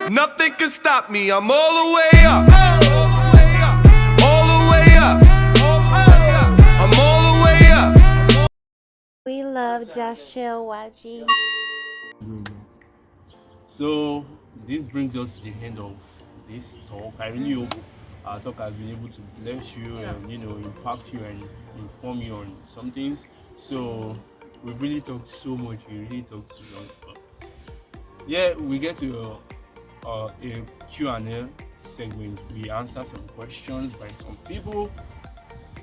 Nothing can stop me, I'm all the way up. All the way up. I'm all the way up. We love Joshua YG. So this brings us to the end of this talk. I really hope our talk has been able to bless you and impact you and inform you on some things. So we've really talked so much. We really talked so long. But yeah, we get to a Q&A segment. We answer some questions by some people.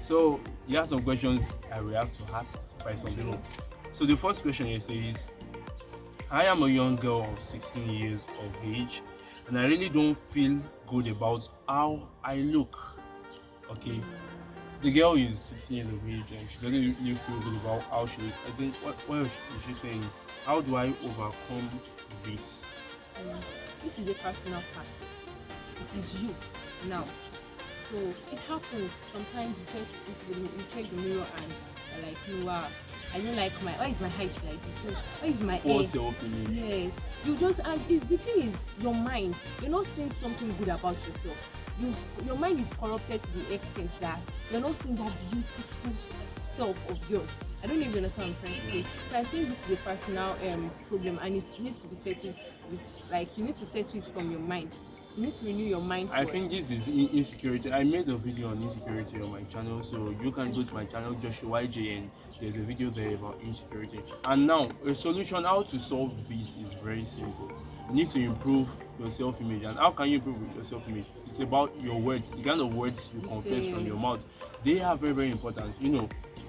So you have some questions I will have to ask by some people. So the first question here says, I am a young girl of 16 years of age and I really don't feel good about how I look. Okay, the girl is 16 years of age and she doesn't really feel good about how she looks. I think, what is she saying? How do I overcome this? This is a personal fact. It is you now. So it happens. Sometimes you check the mirror and you're like, I don't like why is my height like this? Why is my Poor hair? self-image. Yes. You just, and the thing is, your mind, you're not seeing something good about yourself. Your mind is corrupted to the extent that you're not seeing that beautiful self of yours. I don't even understand what I'm trying to say. So I think this is a personal problem, and it needs to be settled with, you need to settle it from your mind. You need to renew your mind first. I think this is insecurity. I made a video on insecurity on my channel, so you can go to my channel, Joshua YJ, and there's a video there about insecurity. And now, a solution how to solve this is very simple. You need to improve your self-image. And how can you improve your self-image? It's about your words, the kind of words you confess from your mouth. They are very, very important.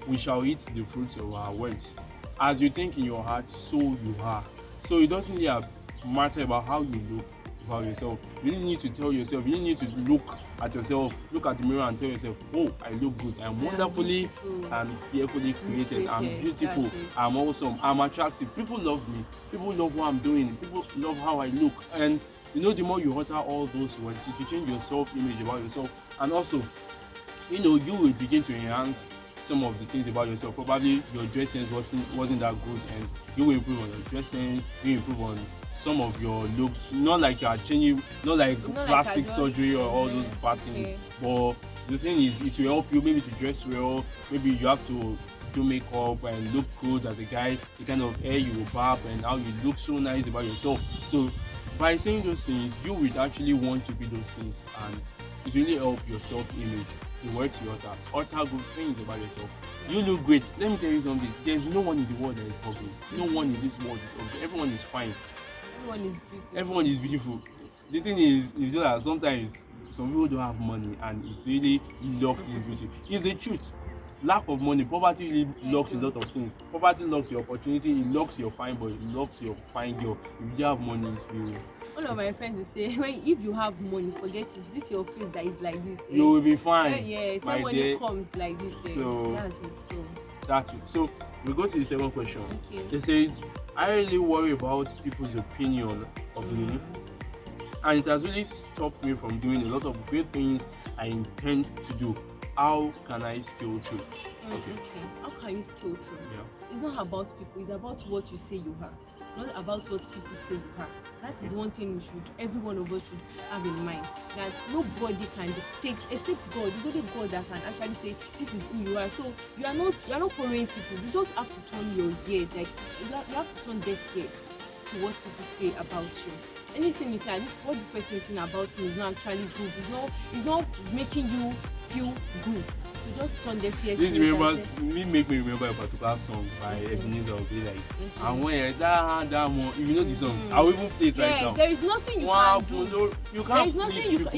We shall eat the fruits of our words. As you think in your heart, so you are. So it doesn't really matter about how you look about yourself. You really need to tell yourself, you need to look at yourself, look at the mirror and tell yourself, oh, I look good, I'm wonderfully and fearfully created, I'm beautiful, I'm awesome, I'm attractive, people love me, people love what I'm doing, people love how I look. And the more you utter all those words, it will change your self-image about yourself. And also, you will begin to enhance some of the things about yourself. Probably your dress sense wasn't that good, and you will improve on your dress sense, you improve on some of your looks, not like you are changing, not like plastic surgery or all those bad things. But the thing is, it will help you maybe to dress well, maybe you have to do makeup and look good as a guy, the kind of hair you will barb and how you look so nice about yourself. So by saying those things, you would actually want to be those things, and it really help your self-image. The words you utter good things about yourself. You look great. Let me tell you something. There's no one in the world that is ugly. No one in this world is ugly. Everyone is fine. Everyone is beautiful. Everyone is beautiful. The thing is just that sometimes some people don't have money and it really locks this beauty. It's the truth. Lack of money, poverty really locks a lot of things. Poverty locks your opportunity, it locks your fine boy, it locks your fine girl. If you have money, one of my friends will say, if you have money, forget it. This your face that is like this. You will be fine. Yes, when money comes like this. So that's it. So we go to the second question. Okay. It says, I really worry about people's opinion of me, and it has really stopped me from doing a lot of great things I intend to do. How can I scale through? Okay. How can you scale through? Yeah. It's not about people, it's about what you say you are, not about what people say you are. That is one thing every one of us should have in mind, that nobody can dictate except God. It's only God that can actually say this is who you are. So you are not following people. You just have to turn your ears, you have to turn deaf ears to what people say about you. Anything you say, what this person is saying about me is not actually good. It's not making you feel good. So just turn deaf ears. This make me remember a particular song by Ebenezer Obey, like, and when that one, if you know the song, I will even play it right now. There is nothing you can do. You can't please people,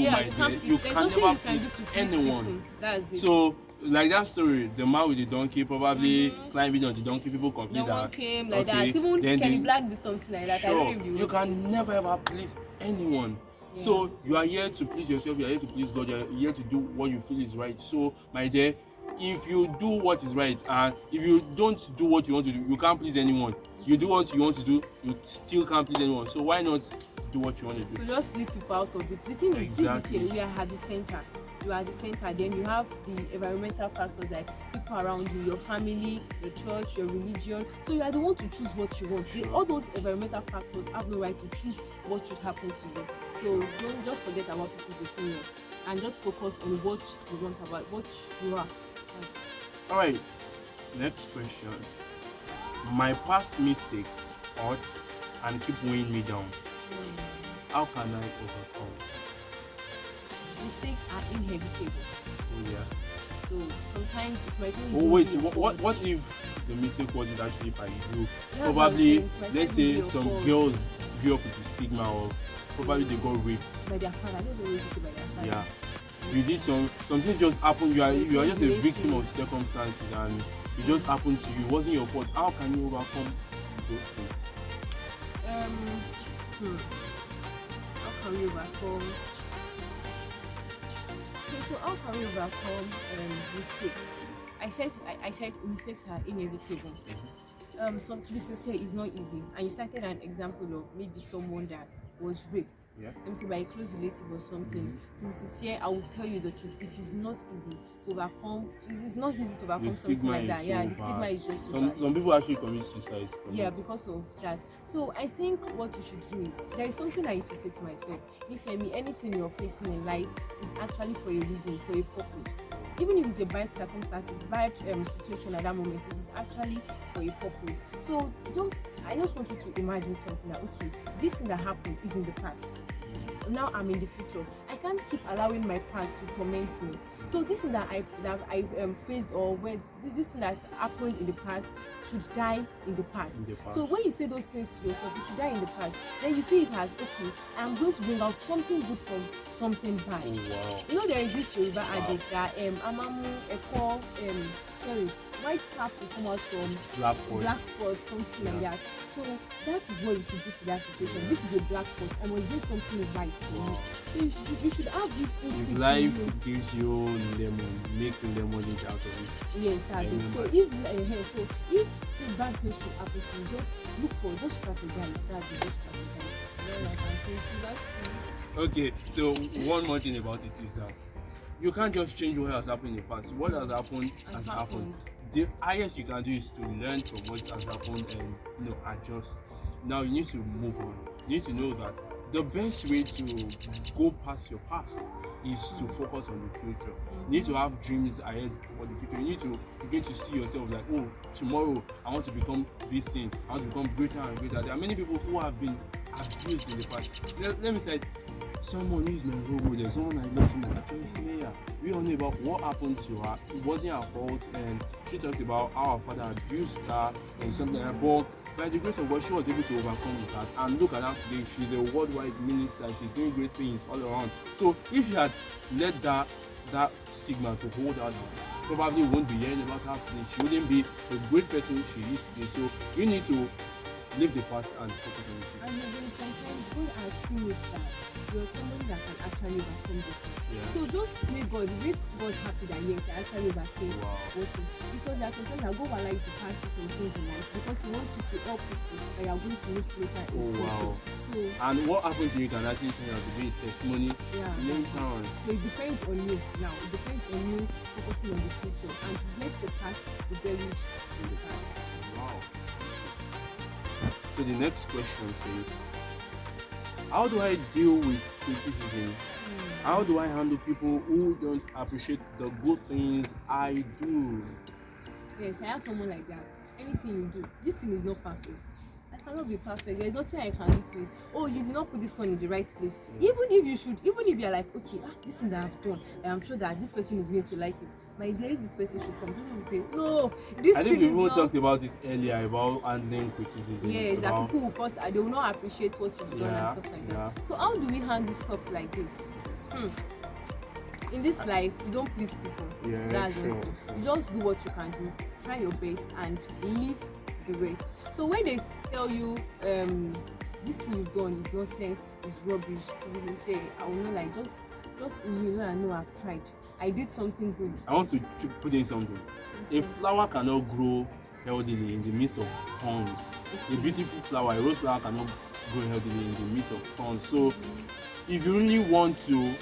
you can never please anyone. That's it. So like that story, the man with the donkey probably climbing on the donkey, people complain that no one came like that. Even Kenny Black did something like that. Sure, you can never ever please anyone. Yeah. So you are here to please yourself, you are here to please God, you are here to do what you feel is right. So my dear, if you do what is right and if you don't do what you want to do, you can't please anyone. You do what you want to do, you still can't please anyone. So why not do what you want to do? So just leave people out of it. The thing is, exactly. We are at the center. you are the center. Then you have the environmental factors like people around you, your family, your church, your religion. So you are the one to choose what you want. All those environmental factors have no right to choose what should happen to you. So don't just forget about people's opinion and just focus on what you want about what you are. All right, next question. My past mistakes hurt and keep weighing me down. How can I overcome? Mistakes are inevitable. Oh yeah. So sometimes it might Oh even wait, be your fault. what if the mistake wasn't actually by you? Yeah, Probably, it might let's even be say your some fault. girls grew up with the stigma of probably they got raped. By their father. I don't know what to say by their father. Yeah. You did something just happened. You are just a Manipulating. victim of circumstances, and it just happened to you. It wasn't your fault. How can you overcome those things? How can we overcome? Okay, so how can we overcome mistakes? I said mistakes are inevitable. So to be sincere, it's not easy. And you cited an example of maybe someone that was raped. Yeah. Let me say by a close relative or something. To be sincere, I will tell you the truth. It is not easy to overcome. It is not easy to overcome The something stigma like is that. so Yeah, the bad. stigma is just so Some bad. some people actually commit suicide. From Yeah, it. because of that. So I think what you should do is there is something I used to say to myself. If anything you're facing in life is actually for a reason, for a purpose. Even if it's a bad circumstance, bad situation at that moment, it is actually for a purpose. So I just want you to imagine something that okay, this thing that happened is in the past. Now I'm in the future. I can't keep allowing my past to torment me. So this thing that I faced or when this thing that happened in the past should die in the past. So when you say those things to yourself, it should die in the past. Then you see it as okay, I'm going to bring out something good from something bad. Oh wow. You know there is this Yoruba adage that amamu eko white cap will come out from Black spot, something like that. So that is what you should do to that situation. This is a black spot. I must do something right for you. So you should have this instinct. If life gives you lemon, make lemonade out of it. Yes, that's it. So if the bad thing should happen to you, just strategize. That's it, just strategize. Well, I can say that's it. Okay, so one more thing about it is that you can't just change what has happened in the past. What has happened has happened. The highest you can do is to learn from what has happened and adjust. Now you need to move on. You need to know that the best way to go past your past is to focus on the future. You need to have dreams ahead for the future. You need to begin to see yourself like, oh, tomorrow I want to become this thing. I want to become greater and greater. There are many people who have been abused in the past. Let me say, someone who is my role model, someone I love so much. Actually, Smeya, we all know about what happened to her. It wasn't her fault, and she talked about how her father abused her and something like that. But by the grace of God, she was able to overcome that. And look at her today, she's a worldwide minister. She's doing great things all around. So if she had let that stigma to hold her down, probably won't be hearing about her today. She wouldn't be the great person she is today. So you need to leave the past and focus on the future. And then sometimes God has seen it that you're someone that can actually overcome this. Yeah. So just make God happy that yes, I actually overcame what is. Because there are sometimes that God will allow you to pass through some things in life because He wants you to help people that you are going to meet later in the future. Wow. So, And what happened to you can actually turn out to be a testimony later on. So it depends on you now. It depends on you focusing on the future and let the past be buried in the past. Wow. So the next question says, how do I deal with criticism? How do I handle people who don't appreciate the good things I do? Yes, I have someone like that. Anything you do, this thing is not perfect. I cannot be perfect. There's nothing I can do to it. Oh, you did not put this one in the right place. Even if you're like, okay, this thing that I've done, I'm sure that this person is going to like it. My dear, this person should come. People will say, no, this I thing think we is even not. talked about it earlier about handling criticism. Yes, that about, people will first, they will not appreciate what you've done and stuff like that. So how do we handle stuff like this? In this life, you don't please people. Yeah, That's sure. one thing. You just do what you can do. Try your best and leave the rest. So when they tell you this thing you've done is nonsense, is rubbish, to be sincere, I will not like just in you know I know I've tried. I did something good. I want to put in something. A flower cannot grow healthily in the midst of thorns. A beautiful flower, a rose flower cannot grow healthily in the midst of thorns. So if you really want to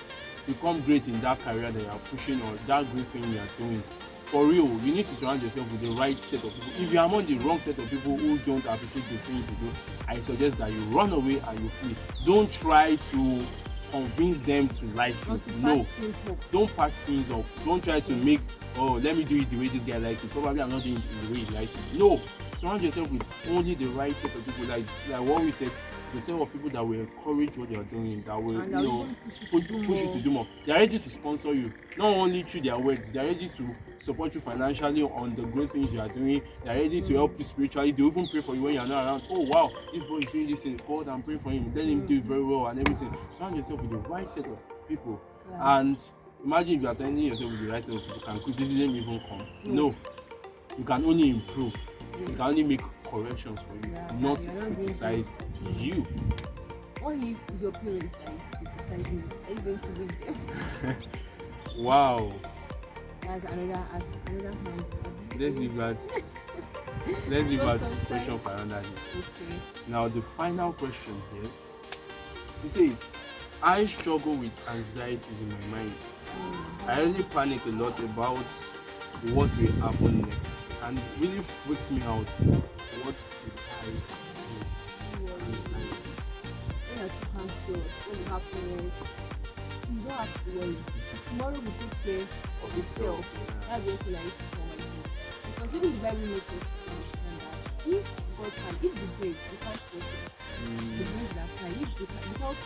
become great in that career that you are pushing or that great thing you are doing, for real, you need to surround yourself with the right set of people. If you are among the wrong set of people who don't appreciate the things you do, I suggest that you run away and you flee. Don't try to convince them to like you. Not to No, patch things up. don't patch things up. Don't try to make, oh, let me do it the way this guy likes it. Probably I'm not doing it the way he likes it. No, surround yourself with only the right set of people. Like what we said, the set of people that will encourage what you're doing, that will, And you that will know, even push you to do more. They are ready to sponsor you, not only through their words. They are ready to support you financially on the great things you are doing. They are ready to help you spiritually. They even pray for you when you are not around. Oh wow, this boy is doing this thing. God, I'm praying for him. Tell him do it very well and everything. Surround yourself with the right set of people. Yeah. And imagine if you are surrounding yourself with the right set of people, can criticism even come? No. You can only improve. You can only make corrections for you, not you're not criticize you. What if it's your parents that is criticizing you? Are you going to leave them? Wow. That's another hand. Let's leave that. Let's leave that question for another day. Okay. Now the final question here. It says, I struggle with anxieties in my mind. I really panic a lot about what will happen next, and it really freaks me out. What should I do? When you're too anxious, when you have to, you don't have to worry. Tomorrow will take care of itself. That's the thing I used to tell myself. Because even the Bible makes us understand that if God can, if the grave without working, the grave that can, if they can, without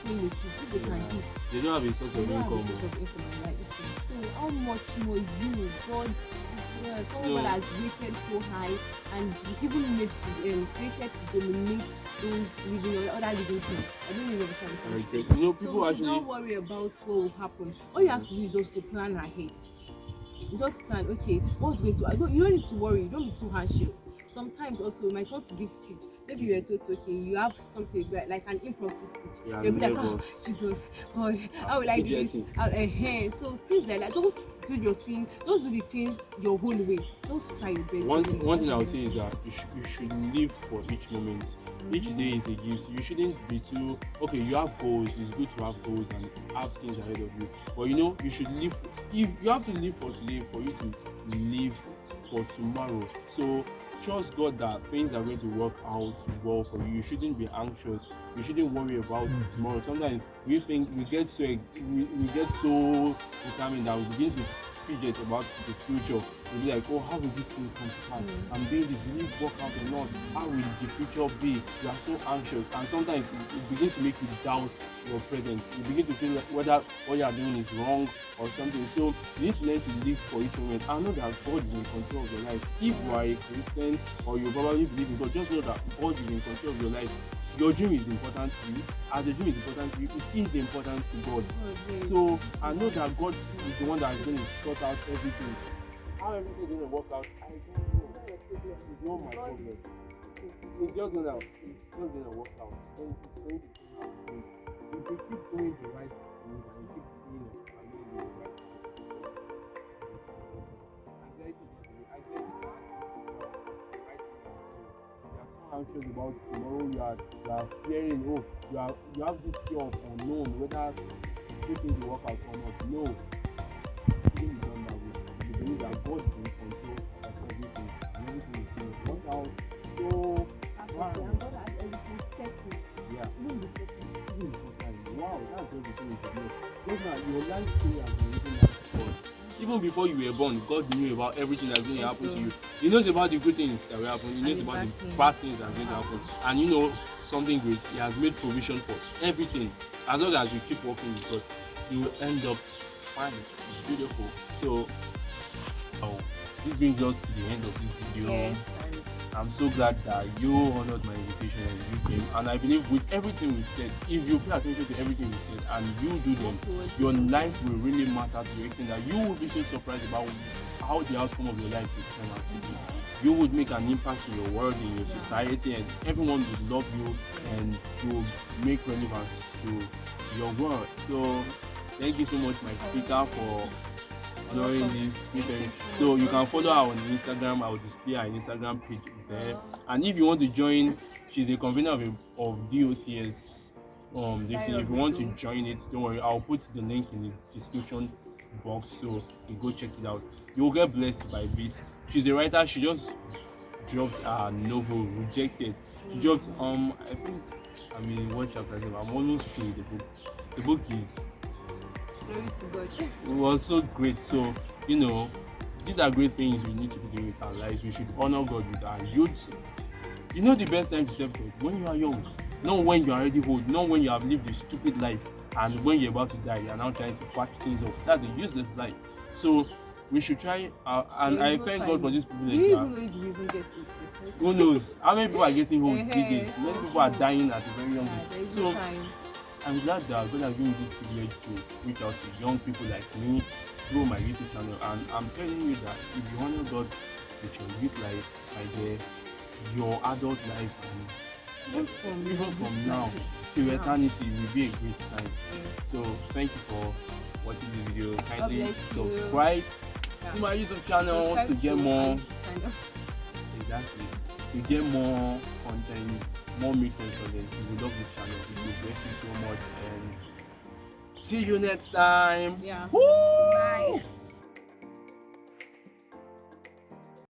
seeing the food, if they can eat, They don't have a source they of don't have a income. source of income and like eating. So how much more you, God, someone No. that has rated so high and even made created to dominate those living or other living things. I don't even understand. Like, you know, So people we should actually. not worry about what will happen. All you have to do is just to plan ahead. Just plan, okay, what's going to, you don't need to worry, don't be too anxious. Sometimes also you might want to give speech. Maybe you are told, okay, you have something like an impromptu speech. Yeah, You'll be like, oh, nervous. Jesus, God, how will I do this? So things like that, just do your thing, just do the thing your own way. Just try your best. One thing I would say is that you should live for each moment. Each day is a gift. You shouldn't be too, okay, you have goals. It's good to have goals and have things ahead of you. But you know, you should live, if you have to live for today for you to live for tomorrow. So trust God that things are going to work out well for you. You shouldn't be anxious. You shouldn't worry about tomorrow. Sometimes we think we get so determined that we begin to fidget about the future. We'll be like, oh, how will this thing come to pass? I'm doing this, will it work out or not? How will the future be? You are so anxious, and sometimes it begins to make you doubt your present. You begin to feel like whether what you are doing is wrong or something. So you need to learn to live for each moment. I know that God is in control of your life. If you are a Christian or you probably believe in God, just know that God is in control of your life. Your dream is important to you, as the dream is important to you, it is important to God. So I know that God is the one that is going to sort out everything. How everything is going to work out, I don't know. It's not my problem. It's just going to work out. It's going to turn out great. If you keep doing the right things and you keep doing it and doing the right things, anxiety is not the right thing. Anxious about tomorrow, you are fearing, oh, you have this fear of unknown, whether things will work out or not. No, it shouldn't be done that way. You believe that God is in control of everything and everything is going to work out. So God has everything settled. yeah, Even the setting. wow, that's just the thing you should know. Just now, your life story has been written out for God. Even before you were born, God knew about everything that's going to happen to you. He knows about the good things that will happen. He knows about the bad things that are going to happen. And you know something great, He has made provision for everything. As long as you keep working with God, you will end up fine. It's beautiful. So, this brings us to the end of this video. Yes, I'm so glad that you honored my invitation and you came. And I believe with everything we've said, if you pay attention to everything we said and you do them, your life will really matter to the extent that you will be so surprised about how the outcome of your life will turn out to be. You would make an impact in your world, in your society, and everyone would love you and you will make relevance to your world. So thank you so much, my speaker, for during this. So you can follow her on Instagram. I will display her Instagram page there. And if you want to join, she's a convener of DOTS this thing. If you want to join it, don't worry, I'll put the link in the description box, so you go check it out. You'll get blessed by this. She's a writer. She just dropped a novel, Rejected. She dropped I think, I mean, what chapter is it? I'm almost through the book. The book is Glory to God. it was so great. So these are great things we need to be doing with our lives. We should honor God with our youth. The best time to serve God when you are young, not when you are already old, not when you have lived a stupid life, and when you're about to die, you are now trying to patch things up. That's a useless life. So we should try. And I thank God for this privilege. Do you even know if you even get it? Who knows? How many people are getting old these days? Yes, Many so people are true. dying at a very young There age. is So no time. I'm glad that God has given me this privilege to reach out to young people like me through my YouTube channel. And I'm telling you that if you honor God with your youth life, your adult life, and even from now till eternity will be a great time. So thank you for watching this video. Kindly bless you. subscribe to my YouTube channel to get more. Exactly. To get more content, more make sense content. If you love this channel, it will bless you so much. And see you next time. Yeah. Woo!